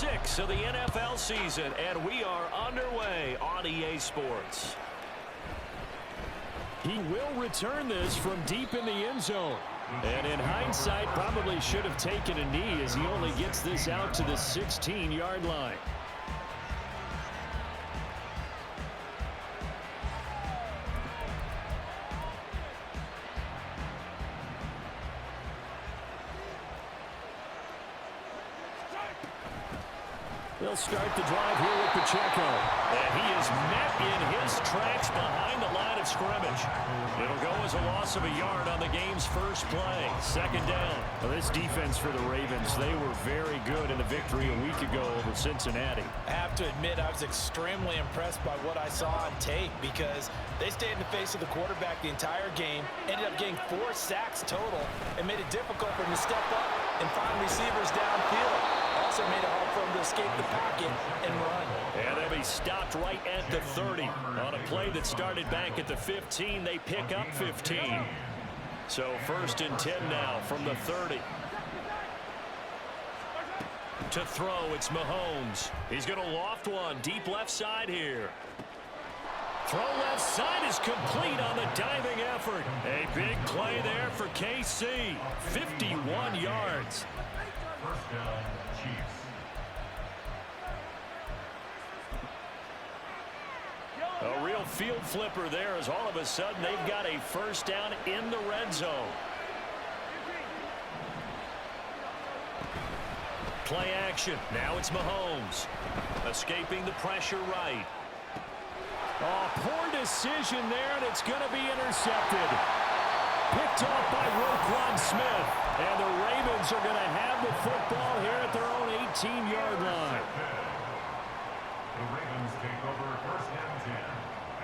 6 of the NFL season, and we are underway on EA Sports. He will return this from deep in the end zone. And in hindsight, probably should have taken a knee as he only gets this out to the 16-yard line. They'll start the drive here with Pacheco. And he is met in his tracks behind the line of scrimmage. It'll go as a loss of a yard on the game's first play. Second down. Well, this defense for the Ravens, they were very good in the victory a week ago over Cincinnati. I have to admit, I was extremely impressed by what I saw on tape because they stayed in the face of the quarterback the entire game, ended up getting 4 sacks total, and made it difficult for him to step up and find receivers downfield. Also made it hard for him to escape the pocket and run. And they'll be stopped right at the 30. On a play that started back at the 15, they pick up 15. So 1st and 10 now from the 30. To throw, it's Mahomes. He's going to loft one deep left side here. Throw left side is complete on the diving effort. A big play there for KC. 51 yards. First down, Chiefs. A real field flipper there as all of a sudden they've got a first down in the red zone. Play action. Now it's Mahomes. Escaping the pressure right. Oh, poor decision there, and it's going to be intercepted. Picked off by Roquan Smith. And the Ravens are going to have the football here at their own 18-yard line. The Ravens take over 1st and 10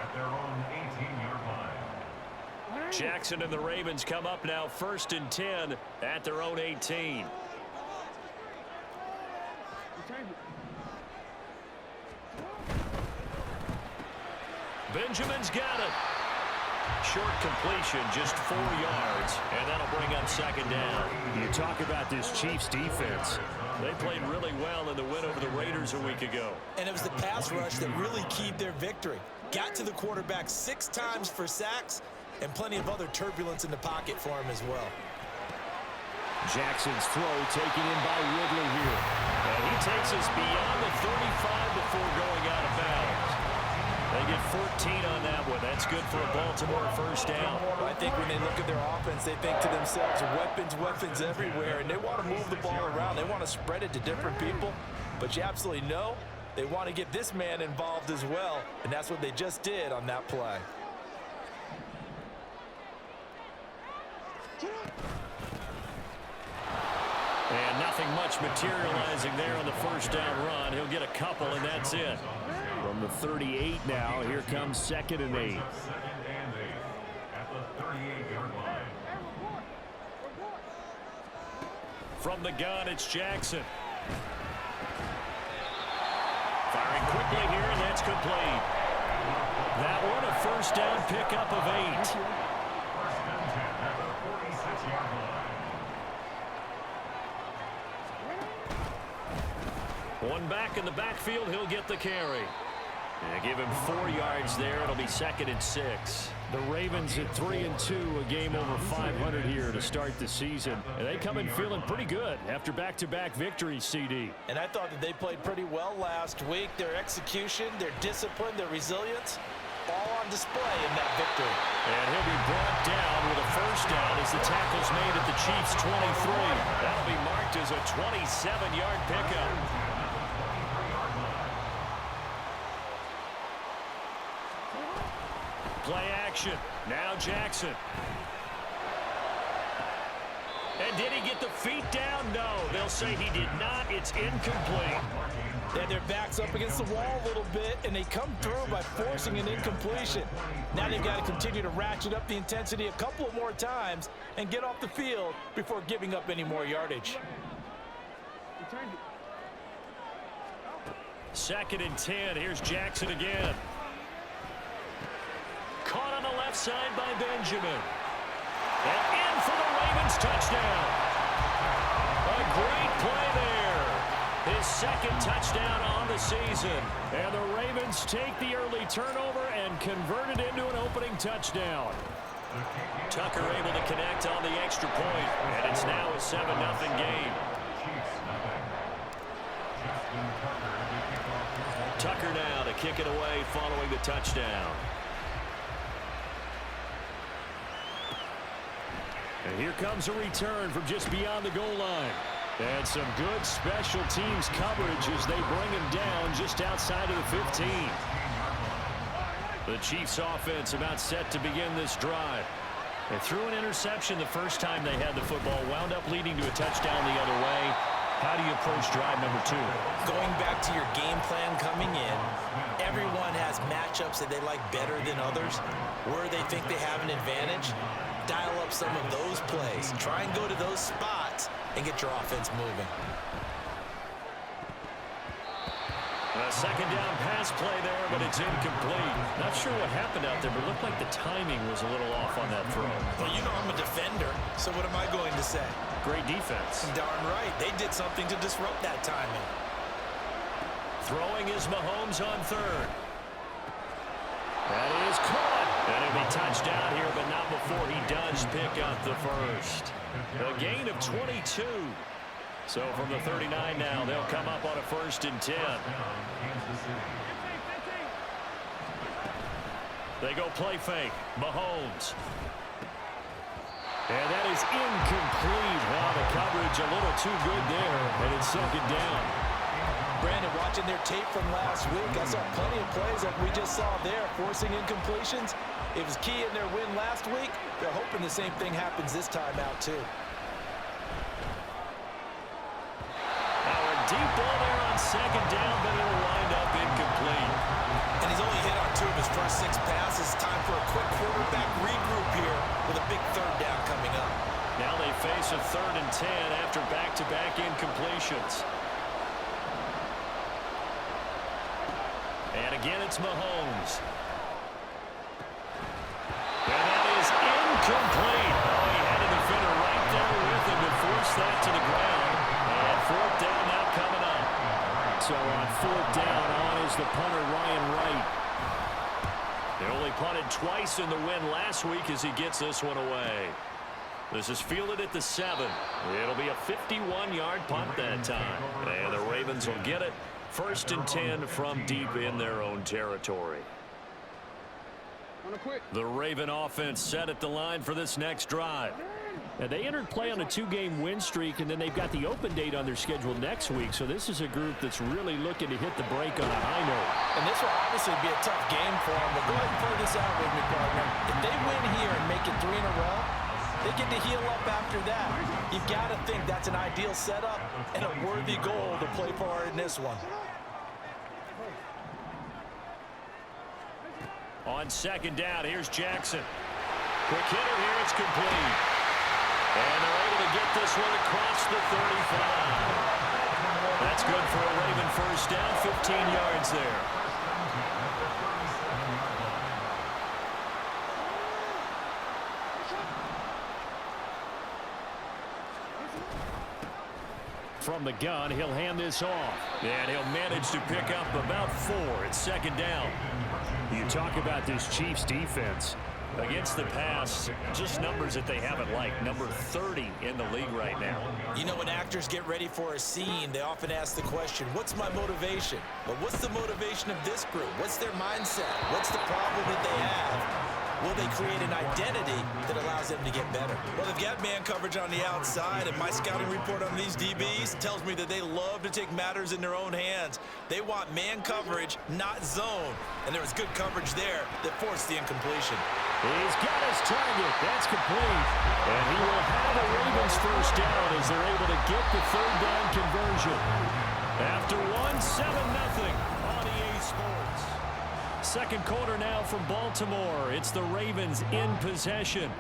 at their own 18-yard line. Jackson and the Ravens come up now 1st and 10 at their own 18. Benjamin's got it. Short completion, just 4 yards, and that'll bring up 2nd down. You talk about this Chiefs defense. They played really well in the win over the Raiders a week ago. And it was the pass rush that really keyed their victory. Got to the quarterback 6 times for sacks and plenty of other turbulence in the pocket for him as well. Jackson's throw taken in by Ridley here. And he takes us beyond the 35 before going out of bounds. They get 14 on that one. That's good for a Baltimore first down. I think when they look at their offense, they think to themselves, weapons, weapons everywhere, and they want to move the ball around. They want to spread it to different people, but you absolutely know they want to get this man involved as well, and that's what they just did on that play. And nothing much materializing there on the first down run. He'll get a couple, and that's it. From the 38 now, here comes 2nd and 8. 2nd and 8 at the 38-yard line. From the gun, it's Jackson. Firing quickly here, and that's complete. That one a first down pickup of 8. 1st and 10 at the 46-yard line. One back in the backfield, he'll get the carry. And give him 4 yards there. It'll be 2nd and 6. The Ravens at 3-2, a game over 500 here to start the season. And they come in feeling pretty good after back-to-back victories, CD. And I thought that they played pretty well last week. Their execution, their discipline, their resilience, all on display in that victory. And he'll be brought down with a first down as the tackle's made at the Chiefs' 23. That'll be marked as a 27-yard pickup. Play action. Now Jackson. And did he get the feet down? No. They'll say he did not. It's incomplete. They had their backs up against the wall a little bit, and they come through by forcing an incompletion. Now they've got to continue to ratchet up the intensity a couple of more times and get off the field before giving up any more yardage. 2nd and 10. Here's Jackson again. Caught on the left side by Benjamin. And in for the Ravens touchdown. A great play there. his second touchdown on the season. And the Ravens take the early turnover and convert it into an opening touchdown. Tucker able to connect on the extra point, and it's now a 7-0 game. Tucker now to kick it away following the touchdown. And here comes a return from just beyond the goal line. And some good special teams coverage as they bring him down just outside of the 15. The Chiefs offense about set to begin this drive. They threw an interception the first time they had the football, wound up leading to a touchdown the other way. How do you approach drive number 2? Going back to your game plan coming in, everyone has matchups that they like better than others. Where they think they have an advantage, dial up some of those plays. Try and go to those spots and get your offense moving. A second down pass play there, but it's incomplete. Not sure what happened out there, but it looked like the timing was a little off on that throw. Well, you know I'm a defender, so what am I going to say? Great defense. Darn right. They did something to disrupt that timing. Throwing is Mahomes on third. That is caught. And it'll be touchdown here, but not before he does pick up the first. A gain of 22. So from the 39 now, they'll come up on a 1st and 10. They go play fake. Mahomes. And that is incomplete. Wow, the coverage a little too good there, and it's second down. Brandon, watching their tape from last week, I saw plenty of plays like we just saw there, forcing incompletions. It was key in their win last week. They're hoping the same thing happens this time out, too. Deep ball there on second down, but it'll wind up incomplete. And he's only hit on 2 of his first 6 passes. Time for a quick quarterback regroup here with a big 3rd down coming up. Now they face a 3rd and 10 after back-to-back incompletions. And again, it's Mahomes. And that is incomplete. Oh, he had a defender right there with him to force that to the ground. And 4th down now coming up. So on 4th down, on is the punter, Ryan Wright. They only punted twice in the win last week as he gets this one away. This is fielded at the 7. It'll be a 51-yard punt that time. And the Ravens will get it. 1st and 10 from deep in their own territory. The Raven offense set at the line for this next drive. And they entered play on a 2-game win streak, and then they've got the open date on their schedule next week. So this is a group that's really looking to hit the break on a high note. And this will obviously be a tough game for them. But go ahead and play this out with me, partner. If they win here and make it 3 in a row, they get to heal up after that. You've got to think that's an ideal setup and a worthy goal to play for in this one. On second down, here's Jackson. Quick hitter here, it's complete. And they're able to get this one across the 35. That's good for a Raven 1st down, 15 yards there. From the gun, he'll hand this off. And he'll manage to pick up about 4. It's 2nd down. You talk about this Chiefs defense. Against the pass, just numbers that they haven't liked. Number 30 in the league right now. You know, when actors get ready for a scene, they often ask the question, what's my motivation? But what's the motivation of this group? What's their mindset? What's the problem that they have? Will they create an identity that allows them to get better? Well, they've got man coverage on the outside, and my scouting report on these DBs tells me that they love to take matters in their own hands. They want man coverage, not zone. And there was good coverage there that forced the incompletion. He's got his target. That's complete. And he will have the Ravens 1st down as they're able to get the 3rd down conversion. After 1, 7-0 on EA Sports. Second quarter now from Baltimore. It's the Ravens in possession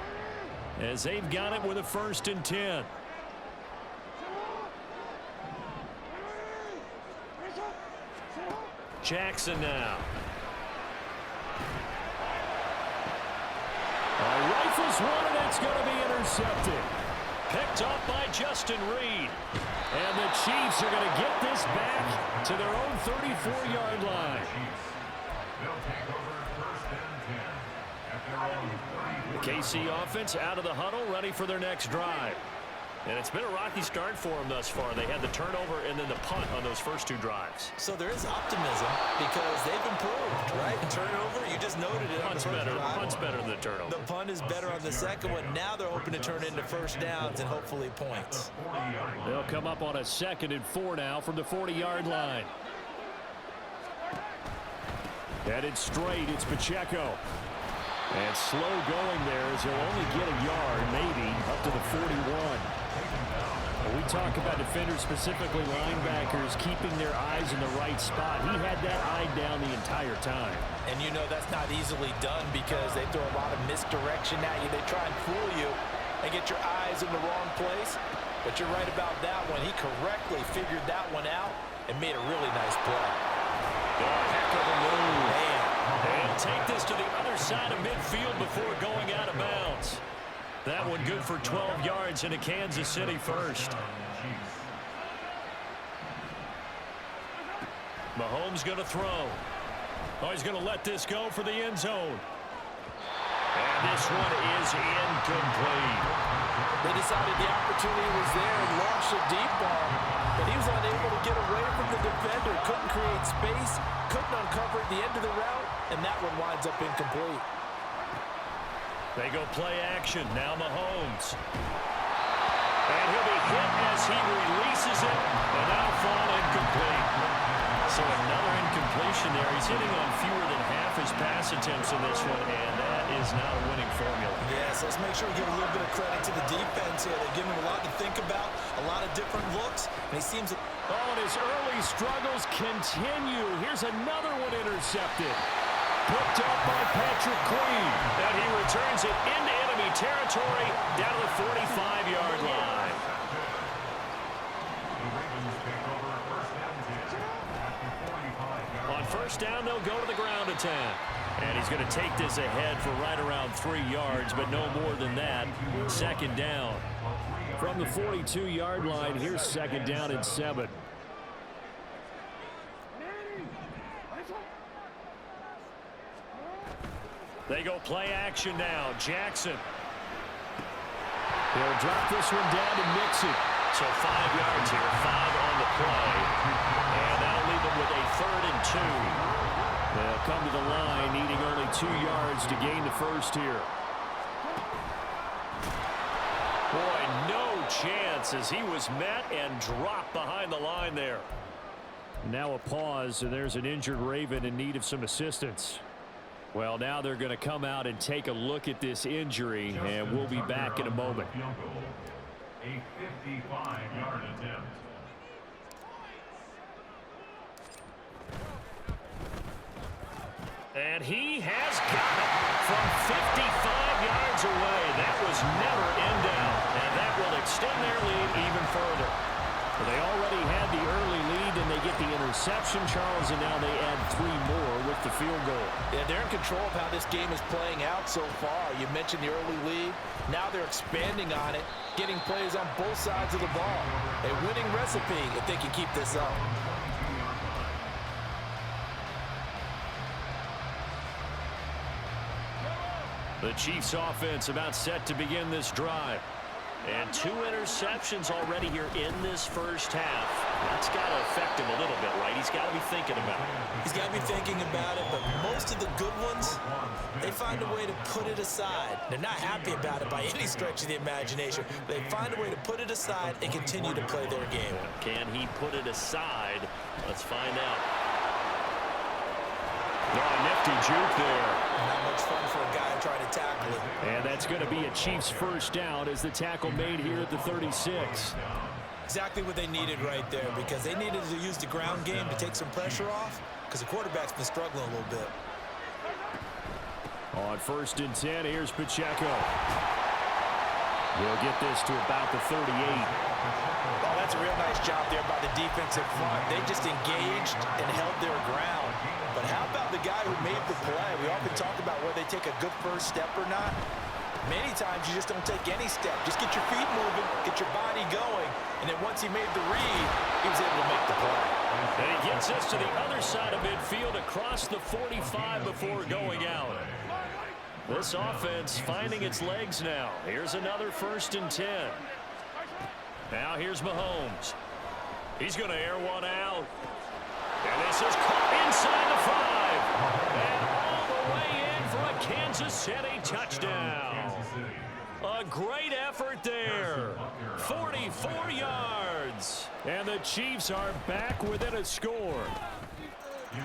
as they've got it with a 1st and 10. Jackson now. Rifles one, and it's going to be intercepted. Picked up by Justin Reed. And the Chiefs are going to get this back to their own 34-yard line. They'll take over first and 10 at their own 34. KC offense out of the huddle, ready for their next drive. And it's been a rocky start for them thus far. They had the turnover and then the punt on those first two drives. So there is optimism because they've improved, right? Turnover, you just noted it. Punt's better than the turnover. The punt is better on the second one. Now they're hoping to turn into first downs and hopefully points. They'll come up on a 2nd and 4 now from the 40-yard line. Headed straight, it's Pacheco. And slow going there as he'll only get a yard, maybe, up to the 41. We talk about defenders, specifically linebackers, keeping their eyes in the right spot. He had that eye down the entire time. And you know that's not easily done because they throw a lot of misdirection at you. They try and fool you and get your eyes in the wrong place. But you're right about that one. He correctly figured that one out and made a really nice play. Heck of a move. Man. They'll take this to the other side of midfield before going out of bounds. That one good for 12 yards into Kansas City first. Mahomes going to throw. Oh, he's going to let this go for the end zone. And this one is incomplete. They decided the opportunity was there and launched a deep ball, but he was unable to get away from the defender. Couldn't create space, couldn't uncover at the end of the route, and that one winds up incomplete. They go play action. Now Mahomes. And he'll be hit as he releases it, and now fall incomplete. So another incompletion there. He's hitting on fewer than half his pass attempts in this one, and that is not a winning formula. Yes, let's make sure we give a little bit of credit to the defense here. They give him a lot to think about, a lot of different looks, and he seems... Oh, and his early struggles continue. Here's another one intercepted. Picked up by Patrick Queen. And he returns it into enemy territory down to the 45-yard line. On first down, they'll go to the ground attack. And he's going to take this ahead for right around 3 yards, but no more than that. 2nd down. From the 42-yard line, here's 2nd down and 7. They go play action now. Jackson. They'll drop this one down to Mixon. So 5 yards here, 5 on the play. And that'll leave them with a 3rd and 2. They'll come to the line, needing only 2 yards to gain the first here. Boy, no chance as he was met and dropped behind the line there. Now a pause, and there's an injured Raven in need of some assistance. Well, now they're going to come out and take a look at this injury, and we'll be back in a moment. A 55-yard attempt. And he has got it from 55 yards away. That was never in doubt, and that will extend their lead even further. Well, they already had the early lead, and they get the interception, Charles, and now they add 3 more with the field goal. Yeah, they're in control of how this game is playing out so far. You mentioned the early lead. Now they're expanding on it, getting plays on both sides of the ball. A winning recipe if they can keep this up. The Chiefs offense about set to begin this drive. And 2 interceptions already here in this first half. That's got to affect him a little bit, right? He's got to be thinking about it. He's got to be thinking about it, but most of the good ones, they find a way to put it aside. They're not happy about it by any stretch of the imagination. They find a way to put it aside and continue to play their game. Can he put it aside? Let's find out. Oh, nifty juke there. Not much fun for a guy trying to tackle it. And that's going to be a Chiefs first down as the tackle made here at the 36. Exactly what they needed right there because they needed to use the ground game to take some pressure off because the quarterback's been struggling a little bit. On 1st and 10, here's Pacheco. We'll get this to about the 38. Oh, that's a real nice job there by the defensive front. They just engaged and held their ground. But how about the guy who made the play? We often talk about whether they take a good first step or not. Many times you just don't take any step. Just get your feet moving, get your body going, and then once he made the read, he was able to make the play. And he gets us to the other side of midfield across the 45 before going out. This offense finding its legs now. Here's another 1st and 10. Now here's Mahomes. He's going to air one out. And this is caught inside the 5. And all the way in for a Kansas City touchdown. A great effort there. 44 yards. And the Chiefs are back within a score.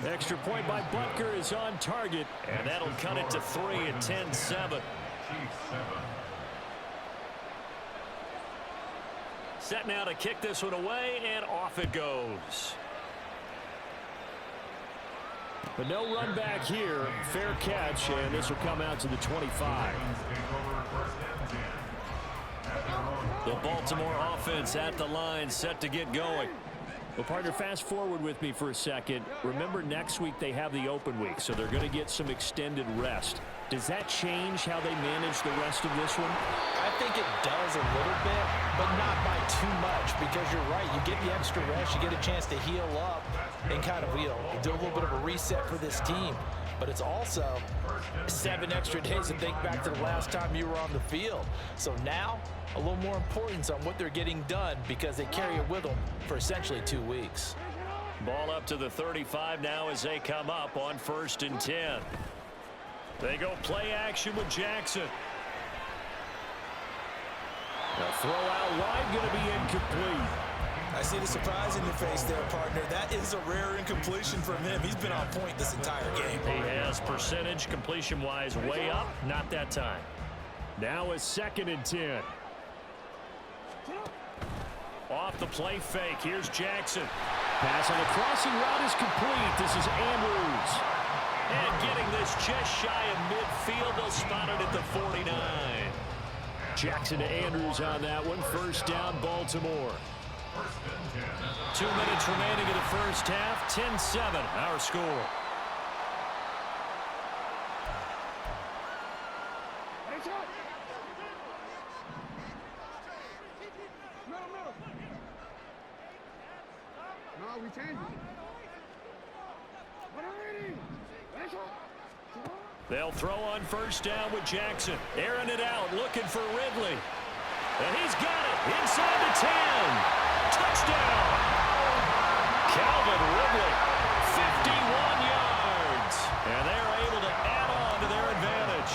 Extra point by Butker is on target. And that'll cut it to 3 at 10-7. Set now to kick this one away, and off it goes. But no run back here. Fair catch, and this will come out to the 25. The Baltimore offense at the line, set to get going. Well, partner, fast forward with me for a second. Remember, next week they have the open week, so they're going to get some extended rest. Does that change how they manage the rest of this one? I think it does a little bit, but not by too much, because you're right. You get the extra rest, you get a chance to heal up and kind of, do a little bit of a reset for this team. But it's also 7 extra days to think back to the last time you were on the field. So now, a little more importance on what they're getting done because they carry it with them for essentially 2 weeks. Ball up to the 35 now as they come up on 1st and 10. They go play action with Jackson. The throw out wide going to be incomplete. I see the surprise in your face there, partner. That is a rare incompletion from him. He's been on point this entire game. He has percentage completion-wise way up. Not that time. Now a 2nd and 10. Off the play fake. Here's Jackson. Pass on the crossing route is complete. This is Andrews. And getting this just shy of midfield. They'll spot it at the 49. Jackson to Andrews on that one. 1st down, Baltimore. 2 minutes remaining in the first half. 10-7, our score. No, we changed it. They'll throw on 1st down with Jackson. Airing it out, looking for Ridley. And he's got it inside the 10. Touchdown! Calvin Ridley, 51 yards. And they're able to add on to their advantage.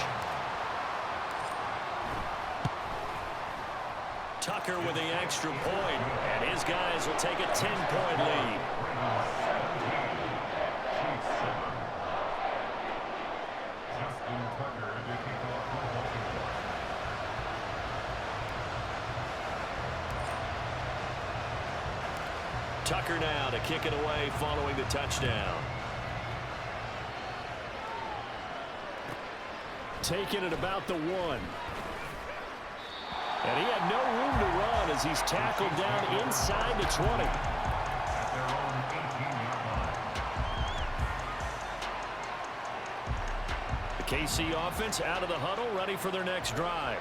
Tucker with the extra point, and his guys will take a 10-point lead. Tucker now to kick it away following the touchdown. Taking it about the 1. And he had no room to run as he's tackled down inside the 20. The KC offense out of the huddle, ready for their next drive.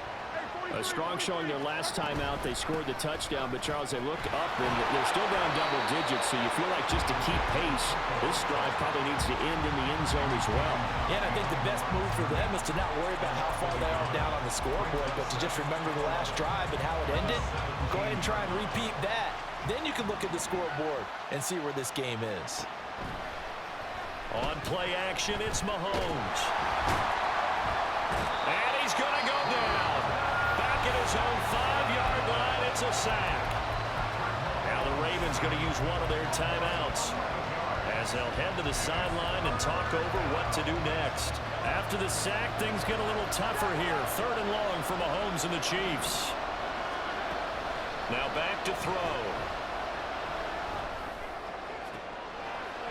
A strong showing their last time out. They scored the touchdown, but Charles, they look up and they're still down double digits, so you feel like just to keep pace, this drive probably needs to end in the end zone as well. Yeah, and I think the best move for them is to not worry about how far they are down on the scoreboard, but to just remember the last drive and how it ended. Go ahead and try and repeat that. Then you can look at the scoreboard and see where this game is. On play action, it's Mahomes. And he's going to go down. Back at his own 5-yard line, it's a sack. Now the Ravens going to use one of their timeouts as they'll head to the sideline and talk over what to do next. After the sack, things get a little tougher here. 3rd and long for Mahomes and the Chiefs. Now back to throw.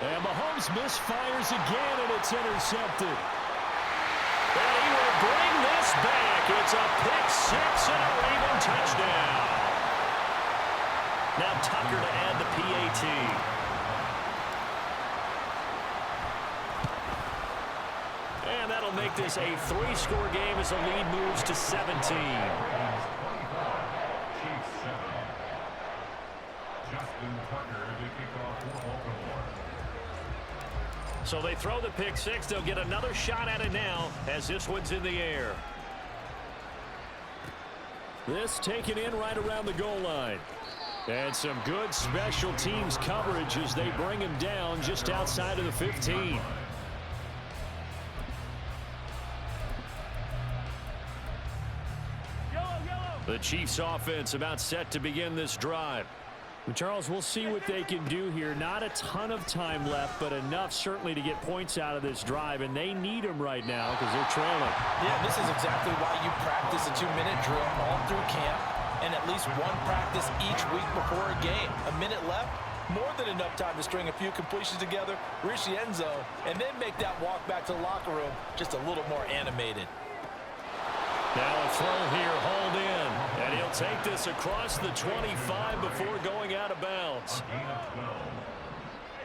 And Mahomes misfires again, and it's intercepted. And he will bring this back. It's a pick 6 and a Raven touchdown. Now Tucker to add the PAT. And that'll that'll make this a 3-score game as the lead moves to 17. Chiefs 7. Justin Tucker to kick off for Baltimore. So they throw the pick six. They'll get another shot at it now as this one's in the air. This taken in right around the goal line. And some good special teams coverage as they bring him down just outside of the 15. The Chiefs offense about set to begin this drive. Charles, we'll see what they can do here. Not a ton of time left, but enough certainly to get points out of this drive, and they need them right now because they're trailing. Yeah, this is exactly why you practice a 2-minute drill all through camp and at least one practice each week before a game. A minute left, more than enough time to string a few completions together, reach the end zone, and then make that walk back to the locker room just a little more animated. Now a throw here, hauled in, and he'll take this across the 25 before going out of bounds. A gain of 12.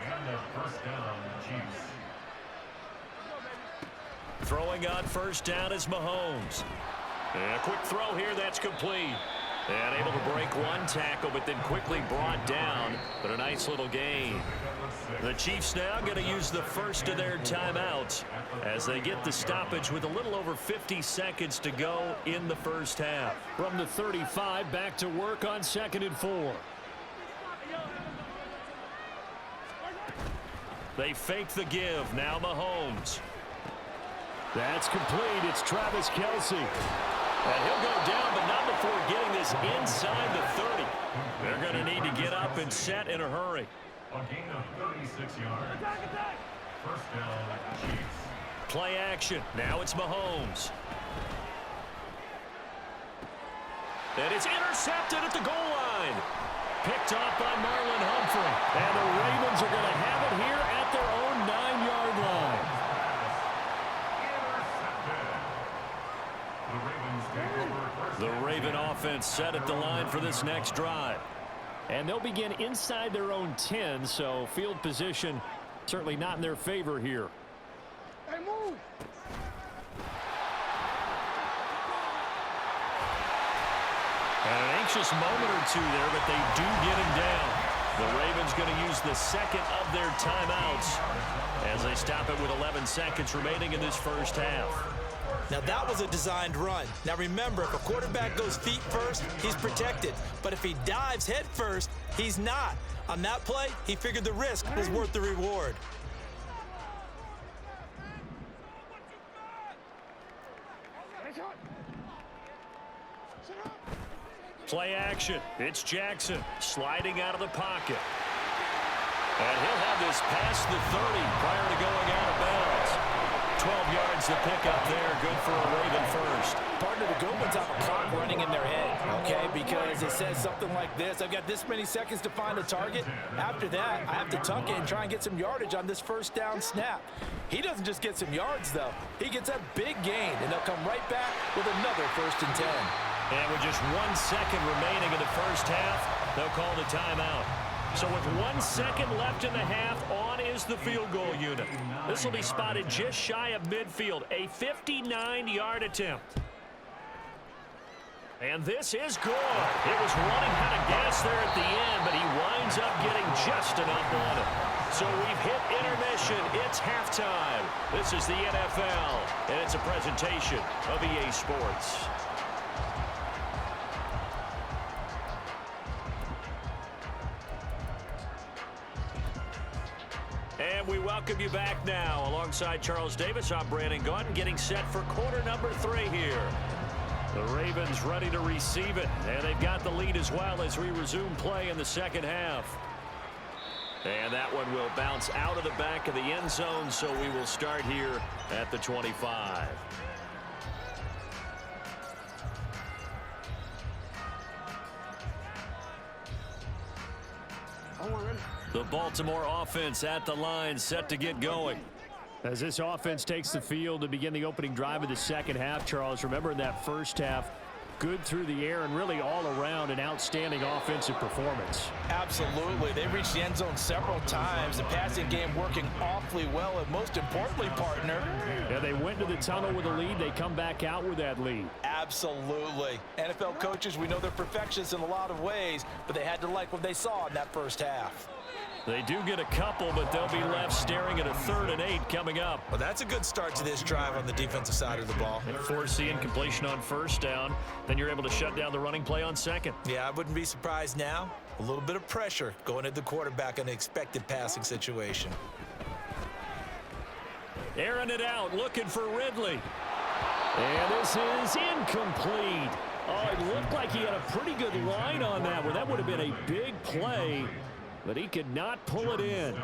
And a first down, Chiefs. Throwing on first down is Mahomes. And a quick throw here, that's complete. And able to break one tackle, but then quickly brought down. But a nice little gain. The Chiefs now going to use the first of their timeouts as they get the stoppage with a little over 50 seconds to go in the first half. From the 35, back to work on 2nd and 4. They fake the give. Now Mahomes. That's complete. It's Travis Kelce. And he'll go down, but not before getting this inside the 30. They're going to need to get up and set in a hurry. A gain of 36 yards. First down, Chiefs. Play action. Now it's Mahomes. And it's intercepted at the goal line. Picked off by Marlon Humphrey. And the Ravens are going to have it here at their own 9-yard line. The Raven offense set at the line for this next drive. And they'll begin inside their own 10, so field position certainly not in their favor here. An anxious moment or two there, but they do get him down. The Ravens going to use the second of their timeouts as they stop it with 11 seconds remaining in this first half. Now that was a designed run. Now remember, if a quarterback goes feet first, he's protected. But if he dives head first, he's not. On that play, he figured the risk was worth the reward. Play action. It's Jackson sliding out of the pocket. And he'll have this past the 30 prior to going out of bounds. 12 yards to pick up there. Good for a Raven first. Partner, the good ones have a clock running in their head, okay? Because it says something like this. I've got this many seconds to find a target. After that, I have to tuck it and try and get some yardage on this first down snap. He doesn't just get some yards, though. He gets a big gain, and they'll come right back with another 1st and 10. And with just 1 second remaining in the first half, they'll call the timeout. So with 1 second left in the half, on is the field goal unit. This will be spotted just shy of midfield, a 59-yard attempt. And this is good. It was running out of gas there at the end, but he winds up getting just enough on it. So we've hit intermission. It's halftime. This is the NFL, and it's a presentation of EA Sports. And we welcome you back now. Alongside Charles Davis, I'm Brandon Gaudin, getting set for quarter number 3 here. The Ravens ready to receive it, and they've got the lead as well as we resume play in the second half. And that one will bounce out of the back of the end zone, so we will start here at the 25. The Baltimore offense at the line, set to get going. As this offense takes the field to begin the opening drive of the second half, Charles, remember in that first half, good through the air and really all around an outstanding offensive performance. Absolutely. They reached the end zone several times. The passing game working awfully well, and most importantly, partner. Yeah, they went to the tunnel with a lead. They come back out with that lead. Absolutely. NFL coaches, we know they're perfectionists in a lot of ways, but they had to like what they saw in that first half. They do get a couple, but they'll be left staring at a 3rd and 8 coming up. Well, that's a good start to this drive on the defensive side of the ball. And forcing completion on 1st down, then you're able to shut down the running play on 2nd. Yeah, I wouldn't be surprised now. A little bit of pressure going at the quarterback in an expected passing situation. Airing it out, looking for Ridley. And this is incomplete. Oh, it looked like he had a pretty good line on that one. That would have been a big play, but he could not pull it in.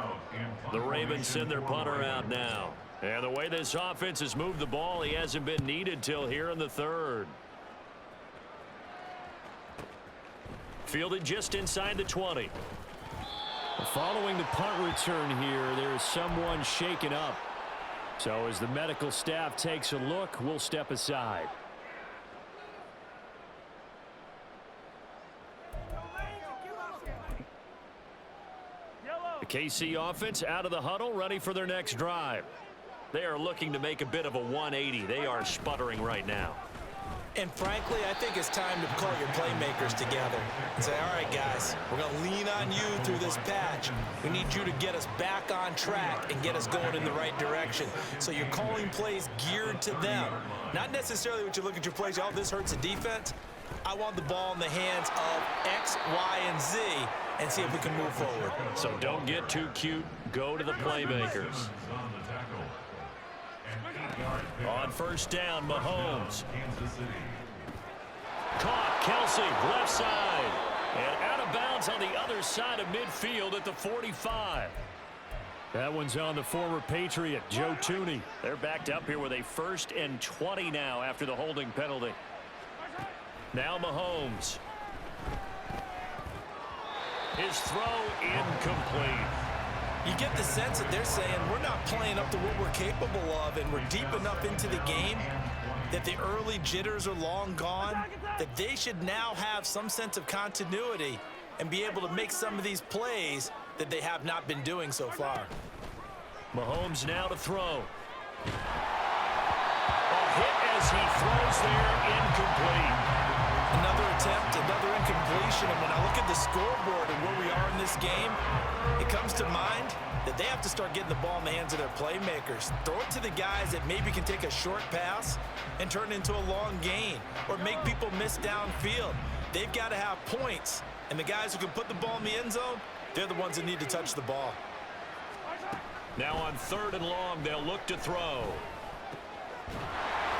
The Ravens send their punter out now. And the way this offense has moved the ball, he hasn't been needed till here in the 3rd. Fielded just inside the 20. Following the punt return here, there is someone shaken up. So as the medical staff takes a look, we'll step aside. The KC offense out of the huddle, ready for their next drive. They are looking to make a bit of a 180. They are sputtering right now. And frankly, I think it's time to call your playmakers together and say, all right, guys, we're going to lean on you through this patch. We need you to get us back on track and get us going in the right direction. So you're calling plays geared to them. Not necessarily what you look at your plays, oh, this hurts the defense. I want the ball in the hands of X, Y, and Z and see if we can move forward. So don't get too cute. Go to the playmakers. On 1st down, Mahomes. Caught, Kelsey, left side. And out of bounds on the other side of midfield at the 45. That one's on the former Patriot, Joe Thuney. They're backed up here with a 1st and 20 now after the holding penalty. Now Mahomes. His throw incomplete. You get the sense that they're saying we're not playing up to what we're capable of, and we're deep enough into the game that the early jitters are long gone, that they should now have some sense of continuity and be able to make some of these plays that they have not been doing so far. Mahomes now to throw. A hit as he throws there, incomplete. Another attempt, another incompletion, and when I look at the scoreboard and where we are in this game, it comes to mind that they have to start getting the ball in the hands of their playmakers. Throw it to the guys that maybe can take a short pass and turn it into a long gain or make people miss downfield. They've got to have points, and the guys who can put the ball in the end zone, they're the ones that need to touch the ball. Now on 3rd and long, they'll look to throw.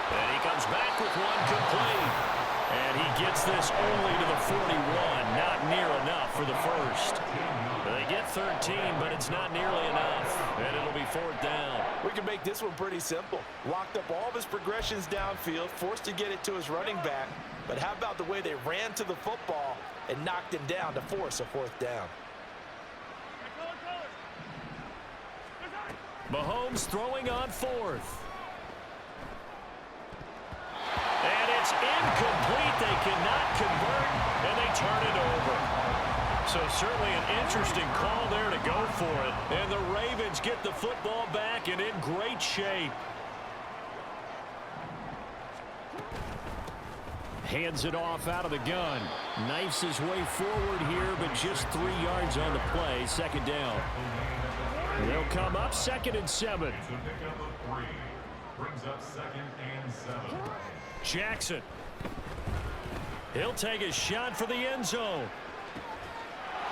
And he comes back with one complete. And he gets this only to the 41, not near enough for the 1st. They get 13, but it's not nearly enough, and it'll be 4th down. We can make this one pretty simple. Locked up all of his progressions downfield, forced to get it to his running back. But how about the way they ran to the football and knocked him down to force a 4th down? Mahomes throwing on 4th. And it's incomplete. They cannot convert, and they turn it over. So certainly an interesting call there to go for it. And the Ravens get the football back and in great shape. Hands it off out of the gun. Knifes his way forward here, but just 3 yards on the play. 2nd down. They'll come up 2nd and 7. Brings up 2nd and 7. Jackson. He'll take a shot for the end zone.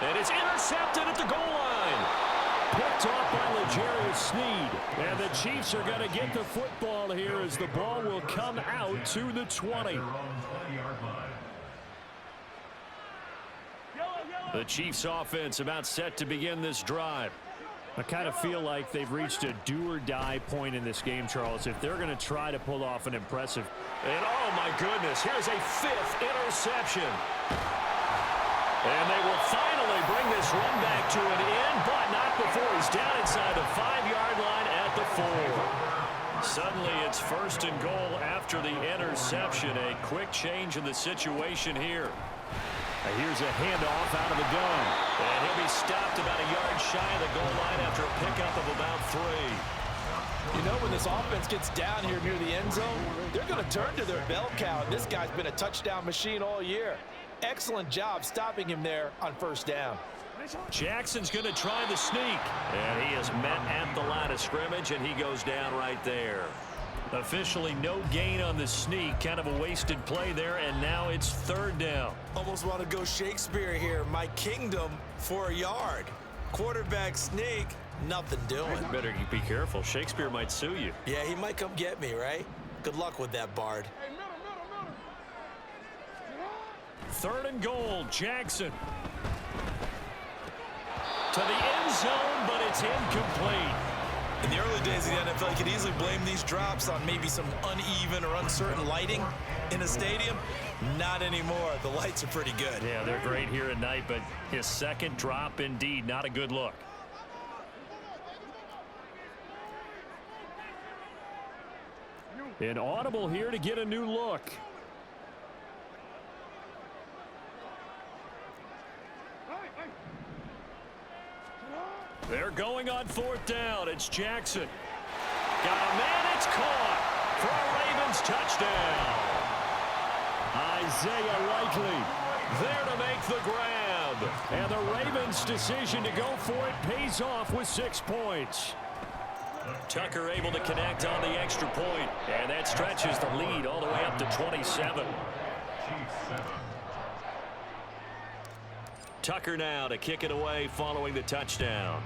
And it's intercepted at the goal line. Picked off by L'Jarius Sneed. And the Chiefs are going to get the football here as the ball will come out to the 20. The Chiefs offense about set to begin this drive. I kind of feel like they've reached a do-or-die point in this game, Charles, if they're going to try to pull off an impressive. And oh my goodness, here's a 5th interception. And they will finally bring this run back to an end, but not before he's down inside the 5-yard line at the 4. suddenly it's 1st and goal after the interception. A quick change in the situation here. Here's a handoff out of the gun. And he'll be stopped about a yard shy of the goal line after a pickup of about 3. You know, when this offense gets down here near the end zone, they're going to turn to their bell cow. This guy's been a touchdown machine all year. Excellent job stopping him there on 1st down. Jackson's going to try the sneak. And he is met at the line of scrimmage, and he goes down right there. Officially no gain on the sneak. Kind of a wasted play there, and now it's 3rd down. Almost want to go Shakespeare here. My kingdom for a yard. Quarterback sneak, nothing doing. Better be careful. Shakespeare might sue you. Yeah, he might come get me, right? Good luck with that, Bard. 3rd and goal, Jackson. To the end zone, but it's incomplete. In the early days of the NFL, you could easily blame these drops on maybe some uneven or uncertain lighting in a stadium. Not anymore. The lights are pretty good. Yeah, they're great here at night, but his 2nd drop, indeed, not a good look. An audible here to get a new look. They're going on 4th down. It's Jackson. Got a man. It's caught for a Ravens touchdown. Isaiah Likely There to make the grab. And the Ravens' decision to go for it pays off with 6 points. Tucker able to connect on the extra point. And that stretches the lead all the way up to 27. Tucker now to kick it away following the touchdown.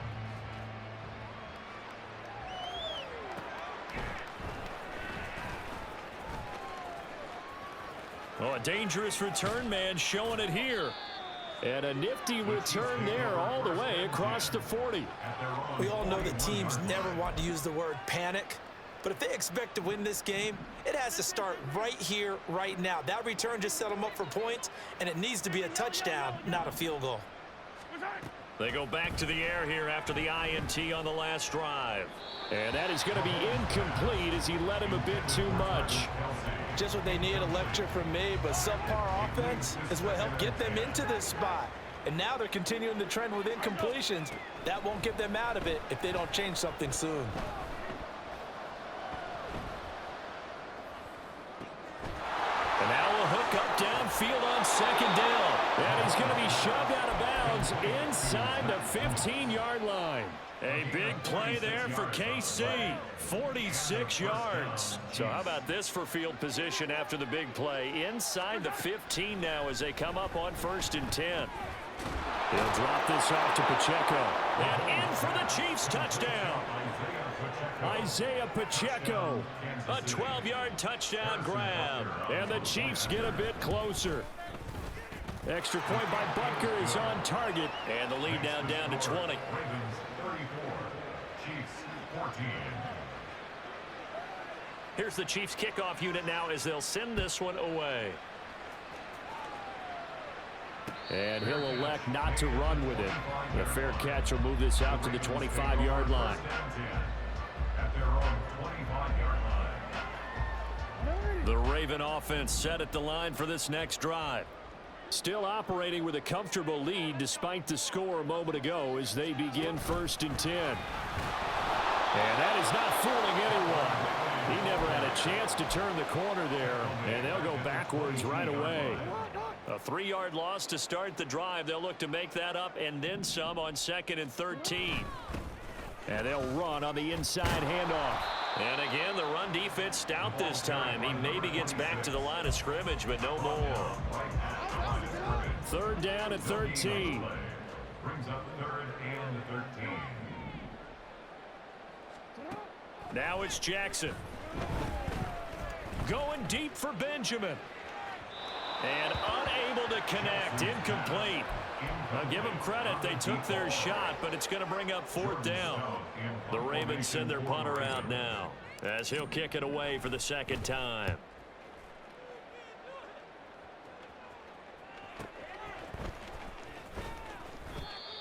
Oh, a dangerous return man showing it here. And a nifty return there all the way across the 40. We all know that teams never want to use the word panic. But if they expect to win this game, it has to start right here, right now. That return just set them up for points, and it needs to be a touchdown, not a field goal. They go back to the air here after the INT on the last drive. And that is going to be incomplete as he led him a bit too much. Just what they need, a lecture from me, but subpar offense is what helped get them into this spot. And now they're continuing the trend with incompletions. That won't get them out of it if they don't change something soon. And now a hook up downfield on 2nd down. And he's going to be shoved out of bounds inside the 15-yard line. A big play there for KC. 46 yards. So how about this for field position after the big play? Inside the 15 now as they come up on 1st and 10. He'll drop this off to Pacheco. And in for the Chiefs touchdown. Isaiah Pacheco. A 12-yard touchdown grab. And the Chiefs get a bit closer. Extra point by Butker is on target. And the lead now down to 20. Here's the Chiefs kickoff unit now as they'll send this one away. And he'll elect not to run with it. A fair catch will move this out to the 25-yard line. The Raven offense set at the line for this next drive. Still operating with a comfortable lead despite the score a moment ago as they begin 1st and 10. And that is not fooling anyone. He never had a chance to turn the corner there, and they'll go backwards right away. A 3-yard loss to start the drive. They'll look to make that up and then some on 2nd and 13. And they'll run on the inside handoff. And again, the run defense stout this time. He maybe gets back to the line of scrimmage, but no more. 3rd down and 13. Brings up 3rd and 13. Now it's Jackson. Going deep for Benjamin. And unable to connect. Incomplete. I'll give them credit. They took their shot, but it's going to bring up 4th down. The Ravens send their punter out now as he'll kick it away for the 2nd time.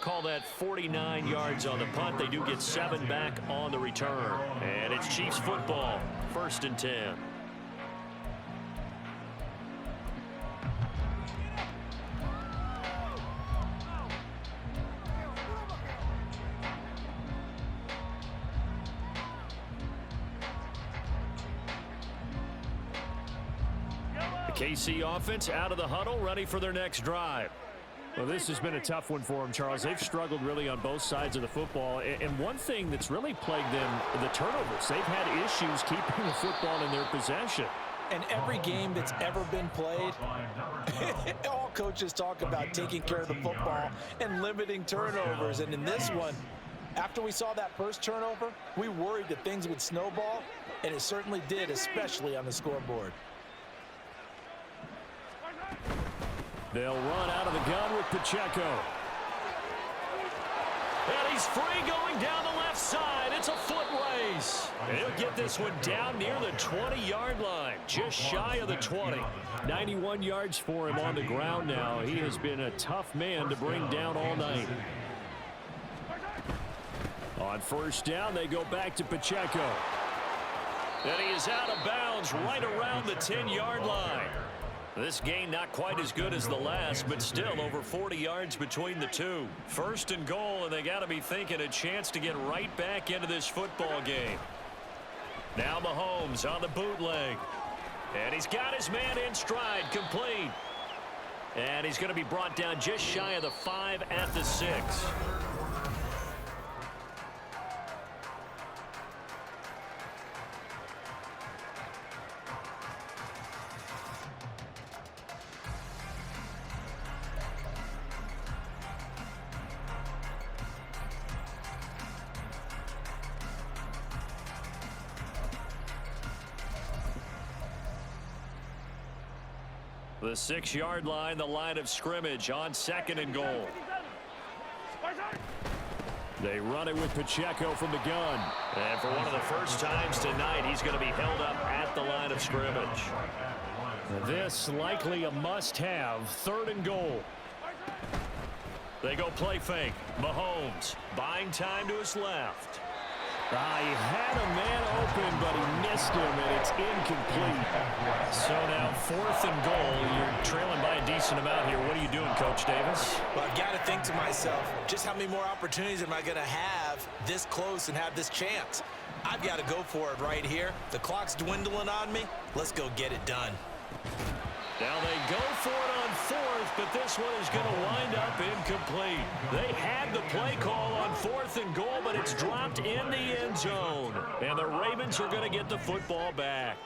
Call call that 49 yards on the punt. They do get 7 back on the return. And it's Chiefs football, 1st and 10. The KC offense out of the huddle, ready for their next drive. Well, this has been a tough one for them, Charles. They've struggled really on both sides of the football. And one thing that's really plagued them, the turnovers. They've had issues keeping the football in their possession. And every game that's ever been played, all coaches talk about taking care of the football and limiting turnovers. And in this one, after we saw that first turnover, we worried that things would snowball, and it certainly did, especially on the scoreboard. They'll run out of the gun with Pacheco. And he's free going down the left side. It's a foot race. He'll get this one down near the 20-yard line, just shy of the 20. 91 yards for him on the ground now. He has been a tough man to bring down all night. On 1st down, they go back to Pacheco. And he is out of bounds right around the 10-yard line. This gain not quite as good as the last, but still over 40 yards between the two. 1st and goal, and they got to be thinking a chance to get right back into this football game. Now Mahomes on the bootleg. And he's got his man in stride, complete. And he's going to be brought down just shy of the 5 at the 6. The 6-yard line, the line of scrimmage on 2nd and goal. They run it with Pacheco from the gun. And for one of the first times tonight, he's going to be held up at the line of scrimmage. This likely a must-have. 3rd and goal. They go play fake. Mahomes buying time to his left. He had a man open, but he missed him, and it's incomplete. So now 4th and goal. You're trailing by a decent amount here. What are you doing, Coach Davis? Well, I've got to think to myself, just how many more opportunities am I going to have this close and have this chance? I've got to go for it right here. The clock's dwindling on me. Let's go get it done. Now they go for it on 4th, but this one is going to wind up incomplete. They had the play call on 4th and goal, but it's dropped in the end zone. And the Ravens are going to get the football back.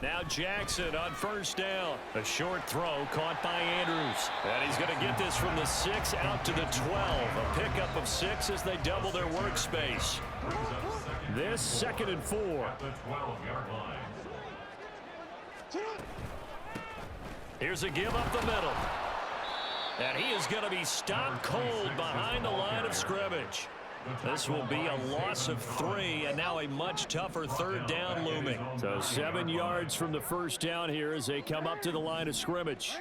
Now Jackson on 1st down. A short throw caught by Andrews. And he's going to get this from the 6 out to the 12. A pickup of 6 as they double their workspace. This 2nd and 4. At the 12-yard line. Here's a give up the middle. And he is going to be stopped cold behind the line of scrimmage. This will be a loss of 3, and now a much tougher 3rd down looming. So 7 yards from the 1st down here as they come up to the line of scrimmage.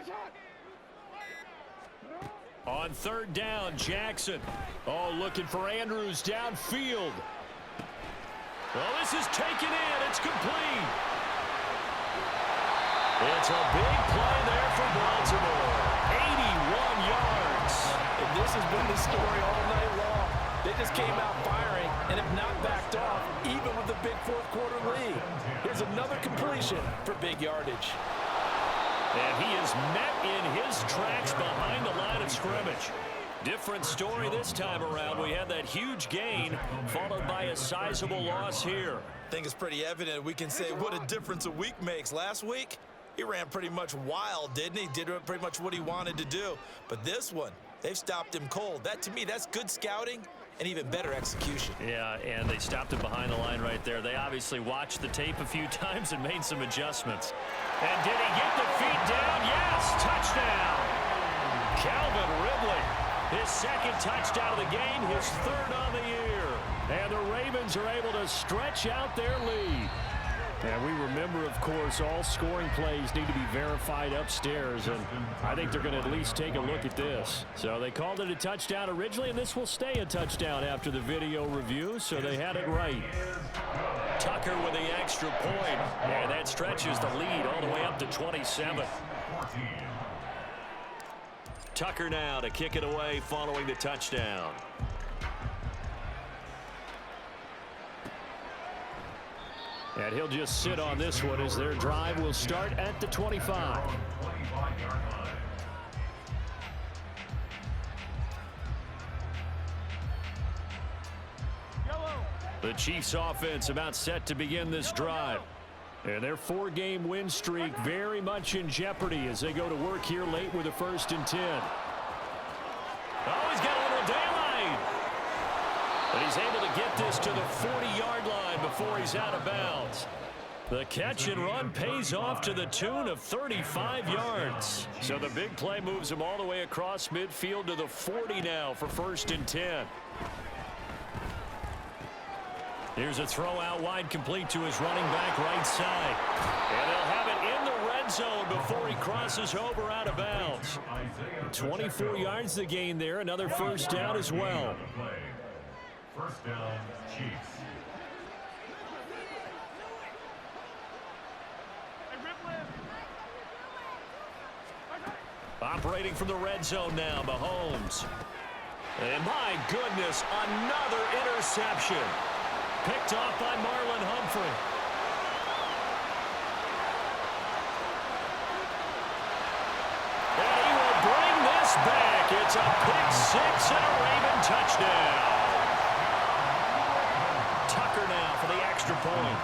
On 3rd down, Jackson. Oh, looking for Andrews downfield. Well, this is taken in. It's complete. It's a big play there for Baltimore. 81 yards. And this has been the story all night long. They just came out firing and have not backed off, even with the big 4th quarter lead. Here's another completion for big yardage. And he is met in his tracks behind the line of scrimmage. Different story this time around. We had that huge gain followed by a sizable loss here. I think it's pretty evident we can say what a difference a week makes. Last week, he ran pretty much wild, didn't he? Did pretty much what he wanted to do. But this one, they've stopped him cold. That, to me, that's good scouting and even better execution. Yeah, and they stopped him behind the line right there. They obviously watched the tape a few times and made some adjustments. And did he get the feet down? Yes, touchdown. Calvin Ridley, his 2nd touchdown of the game, his 3rd on the year. And the Ravens are able to stretch out their lead. And we remember, of course, all scoring plays need to be verified upstairs, and I think they're going to at least take a look at this. So they called it a touchdown originally, and this will stay a touchdown after the video review, so they had it right. Tucker with the extra point, and that stretches the lead all the way up to 27. Tucker now to kick it away following the touchdown. And he'll just sit on this one as their drive will start at the 25. The Chiefs offense about set to begin this drive. And their 4-game win streak very much in jeopardy as they go to work here late with a 1st and 10. Oh, he's got a little daylight. But he's able to get this to the 40-yard line before he's out of bounds. The catch and run pays off to the tune of 35 yards. So the big play moves him all the way across midfield to the 40 now for 1st and 10. Here's a throw out wide, complete to his running back right side. And they'll have it in the red zone before he crosses over out of bounds. 24 yards to gain there. Another 1st down as well. 1st down, Chiefs. Operating from the red zone now, Mahomes. And my goodness, another interception. Picked off by Marlon Humphrey. And he will bring this back. It's a pick 6 and a Raven touchdown. Tucker now for the extra point.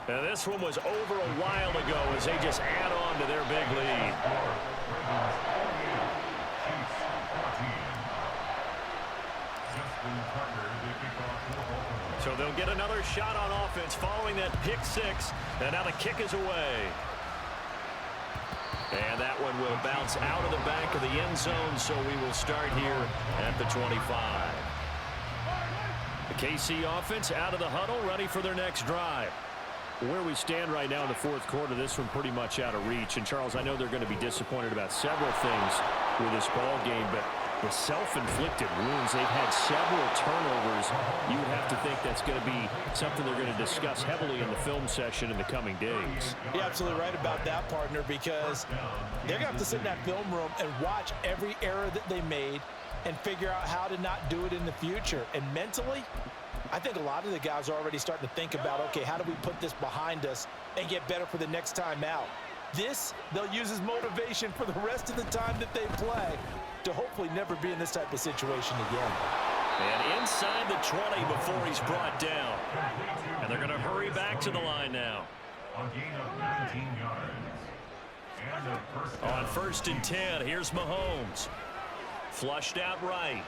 And this one was over a while ago as they just add on to their big lead. So they'll get another shot on offense following that pick 6. And now the kick is away. And that one will bounce out of the back of the end zone, so we will start here at the 25. The KC offense out of the huddle, ready for their next drive. Where we stand right now in the 4th quarter, this one pretty much out of reach. And, Charles, I know they're going to be disappointed about several things with this ball game, but the self-inflicted wounds, they've had several turnovers. You would have to think that's going to be something they're going to discuss heavily in the film session in the coming days. You're absolutely right about that, partner, because they're going to have to sit in that film room and watch every error that they made and figure out how to not do it in the future. And mentally, I think a lot of the guys are already starting to think about, okay, how do we put this behind us and get better for the next time out? This, they'll use as motivation for the rest of the time that they play to hopefully never be in this type of situation again. And inside the 20 before he's brought down. And they're going to hurry back to the line now. A gain of 19 yards. And a 1st down. On 1st and 10, here's Mahomes. Flushed out right.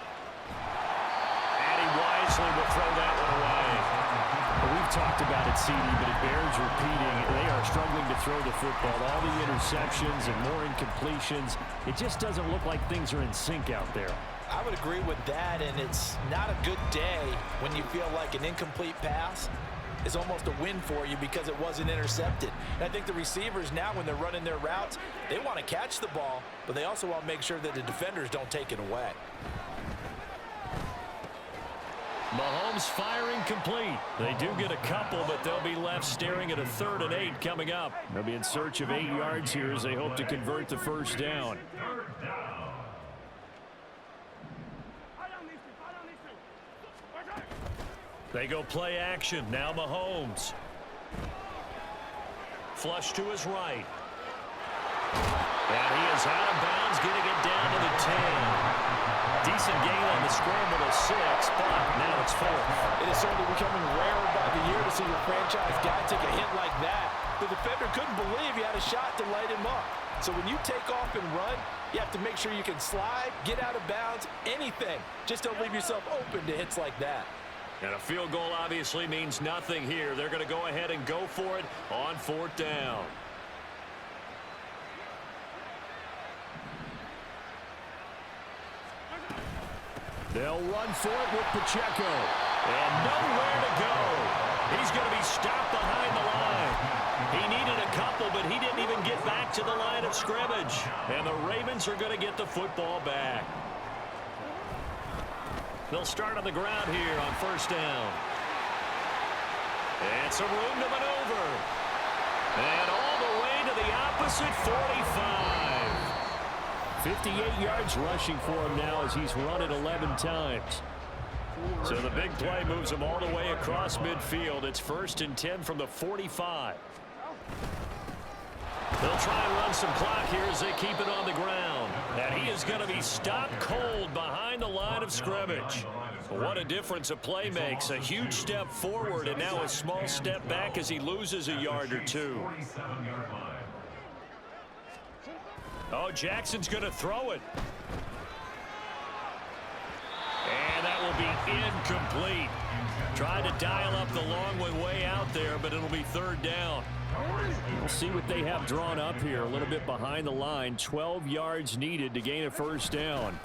And he wisely will throw that one away. Well, we've talked about it, CD, but it bears repeating. They are struggling to throw the football. All the interceptions and more incompletions. It just doesn't look like things are in sync out there. I would agree with that, and it's not a good day when you feel like an incomplete pass is almost a win for you because it wasn't intercepted. And I think the receivers now, when they're running their routes, they want to catch the ball, but they also want to make sure that the defenders don't take it away. Mahomes firing complete. They do get a couple, but they'll be left staring at a 3rd and 8 coming up. They'll be in search of 8 yards here as they hope to convert the 1st down. They go play action. Now Mahomes. Flush to his right. And he is out of bounds, getting it down to the 10. Decent gain on the scramble to 6, but now it's 4. It is certainly becoming rarer by the year to see your franchise guy take a hit like that. The defender couldn't believe he had a shot to light him up. So when you take off and run, you have to make sure you can slide, get out of bounds, anything. Just don't leave yourself open to hits like that. And a field goal obviously means nothing here. They're going to go ahead and go for it on 4th down. They'll run for it with Pacheco. And nowhere to go. He's going to be stopped behind the line. He needed a couple, but he didn't even get back to the line of scrimmage. And the Ravens are going to get the football back. They'll start on the ground here on first down. And some room to maneuver. And all the way to the opposite 45. 58 yards rushing for him now as he's run it 11 times. So the big play moves him all the way across midfield. It's 1st and 10 from the 45. They'll try and run some clock here as they keep it on the ground. And he is going to be stopped cold behind the line of scrimmage. What a difference a play makes. A huge step forward and now a small step back as he loses a yard or two. Oh, Jackson's going to throw it. And that will be incomplete. Tried to dial up the long way out there, but it'll be 3rd down. We'll see what they have drawn up here. A little bit behind the line. 12 yards needed to gain a 1st down.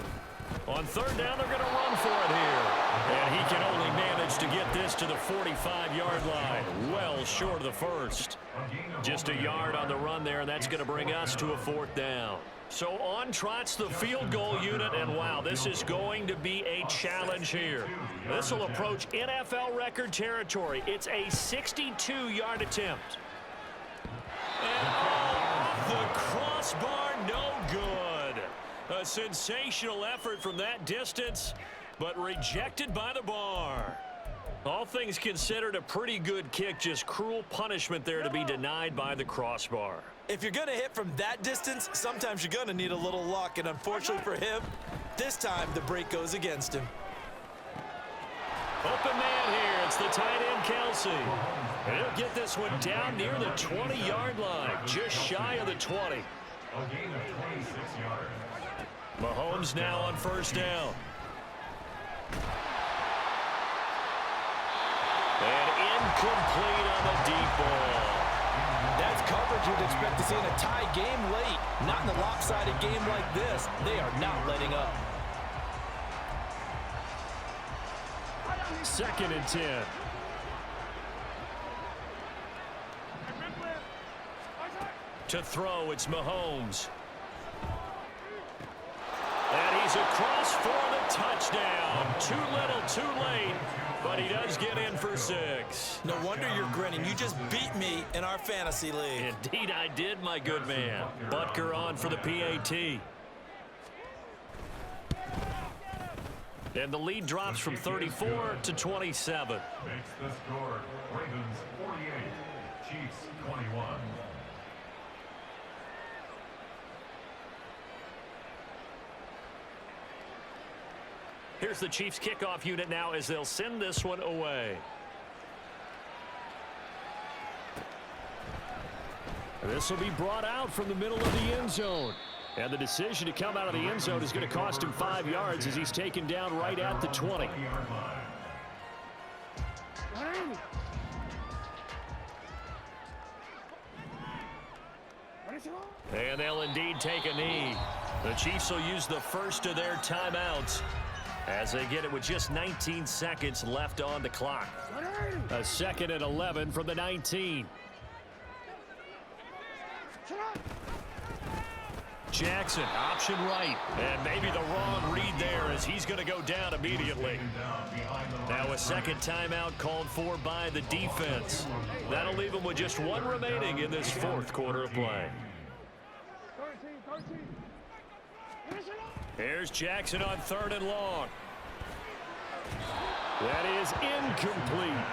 On 3rd down, they're going to run for it here. And he can only manage to get this to the 45-yard line. Well short of the 1st. Just a yard on the run there, and that's going to bring us to a 4th down. So on trots the field goal unit, and wow, this is going to be a challenge here. This will approach NFL record territory. It's a 62-yard attempt. And off the crossbar, no good. A sensational effort from that distance, but rejected by the bar. All things considered, a pretty good kick, just cruel punishment there to be denied by the crossbar. If you're going to hit from that distance, sometimes you're going to need a little luck, and unfortunately for him, this time the break goes against him. Open man here, it's the tight end Kelsey. And he'll get this one down near the 20-yard line, just shy of the 20. A gain of 26 yards. Mahomes now on 1st down. And incomplete on the deep ball. That's coverage you'd expect to see in a tie game late. Not in a lopsided game like this. They are not letting up. 2nd and 10. To throw, it's Mahomes. And he's across for the touchdown. Too little, too late, but he does get in for 6. No wonder you're grinning. You just beat me in our fantasy league. Indeed I did, my good man. Butker on for the PAT. And the lead drops from 34 to 27. Makes the score Ravens 48, Chiefs 21. Here's the Chiefs kickoff unit now as they'll send this one away. This will be brought out from the middle of the end zone. And the decision to come out of the end zone is going to cost him 5 yards as he's taken down right at the 20. And they'll indeed take a knee. The Chiefs will use the first of their timeouts as they get it with just 19 seconds left on the clock. A 2nd and 11 from the 19. Jackson, option right. And maybe the wrong read there as he's going to go down immediately. Now a 2nd timeout called for by the defense. That'll leave him with just 1 remaining in this 4th quarter of play. Here's Jackson on 3rd and long. That is incomplete.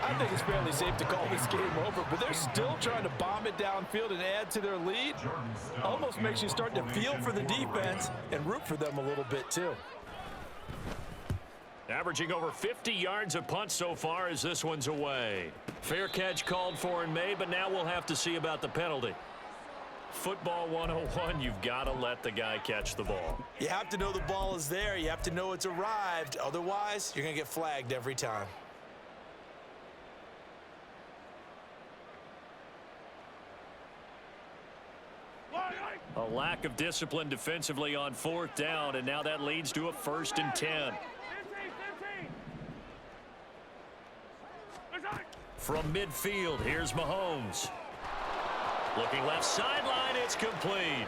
I think it's fairly safe to call this game over, but they're still trying to bomb it downfield and add to their lead. Almost makes you start to feel for the defense and root for them a little bit too. Averaging over 50 yards a punt so far as this one's away. Fair catch called for and made, but now we'll have to see about the penalty. Football 101, you've got to let the guy catch the ball. You have to know the ball is there. You have to know it's arrived. Otherwise, you're going to get flagged every time. A lack of discipline defensively on 4th down, and now that leads to a 1st and 10. From midfield, here's Mahomes. Looking left sideline, it's complete.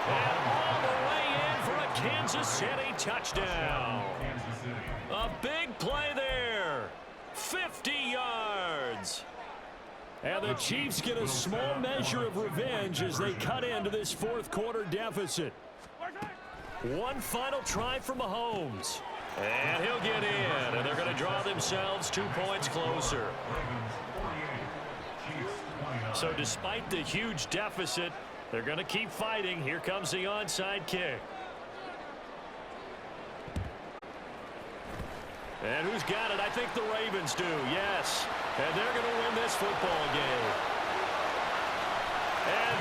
And all the way in for a Kansas City touchdown. Kansas City. A big play there. 50 yards. And the Chiefs get a small measure of revenge as they cut into this fourth quarter deficit. One final try for Mahomes. And he'll get in, and they're going to draw themselves 2 points closer. Ravens 48, Chiefs 29. So despite the huge deficit, they're going to keep fighting. Here comes the onside kick. And who's got it? I think the Ravens do, yes. And they're going to win this football game. And